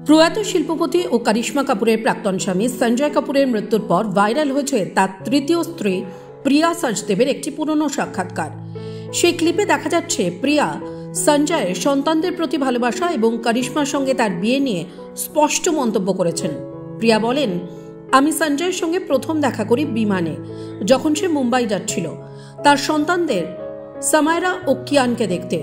প্রয়াত শিল্পপতি ও কারিশ্মা কাপুরের প্রাক্তন স্বামী সঞ্জয় কাপুরের মৃত্যুর পর ভাইরাল হয়েছে তার তৃতীয় স্ত্রী প্রিয়া সচদেবের একটি পুরনো সাক্ষাৎকার। সেই ক্লিপে দেখা যাচ্ছে প্রিয়া সঞ্জয়ের সন্তানদের প্রতি ভালোবাসা এবং কারিশ্মার সঙ্গে তার বিয়ে নিয়ে স্পষ্ট মন্তব্য করেছেন। প্রিয়া বলেন, আমি সঞ্জয়ের সঙ্গে প্রথম দেখা করি বিমানে, যখন সে মুম্বাই যাচ্ছিল তার সন্তানদের সামায়রা ও কিয়ানকে দেখতে।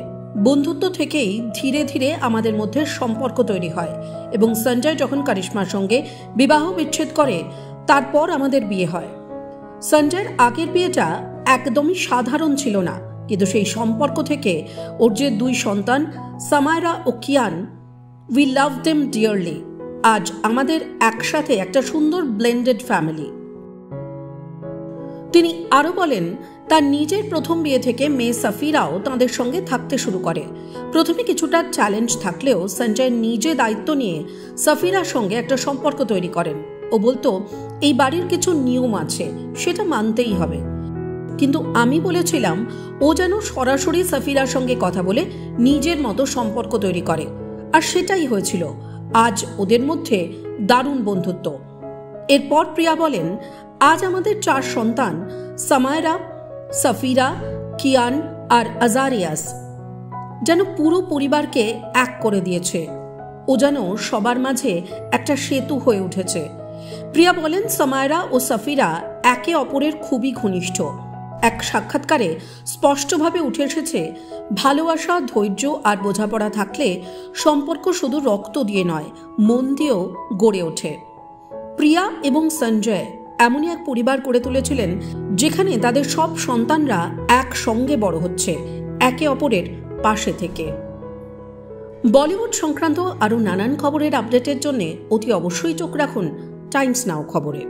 বন্ধুত্ব থেকেই ধীরে ধীরে আমাদের মধ্যে সম্পর্ক তৈরি হয় এবং সঞ্জয় যখন কারিশ্মার সঙ্গে বিবাহ বিচ্ছেদ করে তারপর আমাদের বিয়ে হয়। সঞ্জয়ের আগের বিয়েটা একদমই সাধারণ ছিল না, কিন্তু সেই সম্পর্ক থেকে ওর যে দুই সন্তান সামায়রা ও Kiaan, we love them dearly. আজ আমাদের একসাথে একটা সুন্দর ব্লেন্ডেড ফ্যামিলি। তিনি আরও বলেন, তার নিজের প্রথম বিয়ে থেকে মেয়ে সাফিরাও তাঁদের সঙ্গে থাকতে শুরু করে। প্রথমে কিছুটা চ্যালেঞ্জ থাকলেও সঞ্জয় নিজে দায়িত্ব নিয়ে সাফিরার সঙ্গে একটা সম্পর্ক তৈরি করেন। ও বলতো, এই বাড়ির কিছু নিয়ম আছে, সেটা মানতেই হবে। কিন্তু আমি বলেছিলাম ও যেন সরাসরি সাফিরার সঙ্গে কথা বলে নিজের মতো সম্পর্ক তৈরি করে, আর সেটাই হয়েছিল। আজ ওদের মধ্যে দারুণ বন্ধুত্ব। এরপর প্রিয়া বলেন, আজ আমাদের 4 সন্তান সামায়রা, সাফিরা, কিয়ান আর আজারিয়াস যেন পুরো পরিবারকে এক করে দিয়েছে। ও যেন সবার মাঝে একটা সেতু হয়ে উঠেছে। প্রিয়া বলেন, সামায়রা ও সাফিরা একে অপরের খুবই ঘনিষ্ঠ। এক সাক্ষাৎকারে স্পষ্টভাবে উঠে এসেছে, ভালোবাসা, ধৈর্য আর বোঝাপড়া থাকলে সম্পর্ক শুধু রক্ত দিয়ে নয়, মন দিয়েও গড়ে ওঠে। প্রিয়া এবং সঞ্জয় এমনই এক পরিবার গড়ে তুলেছিলেন যেখানে তাদের সব সন্তানরা একসঙ্গে বড় হচ্ছে, একে অপরের পাশে থেকে। বলিউড সংক্রান্ত আরও নানান খবরের আপডেটের জন্য অতি অবশ্যই চোখ রাখুন টাইমস নাও খবরে।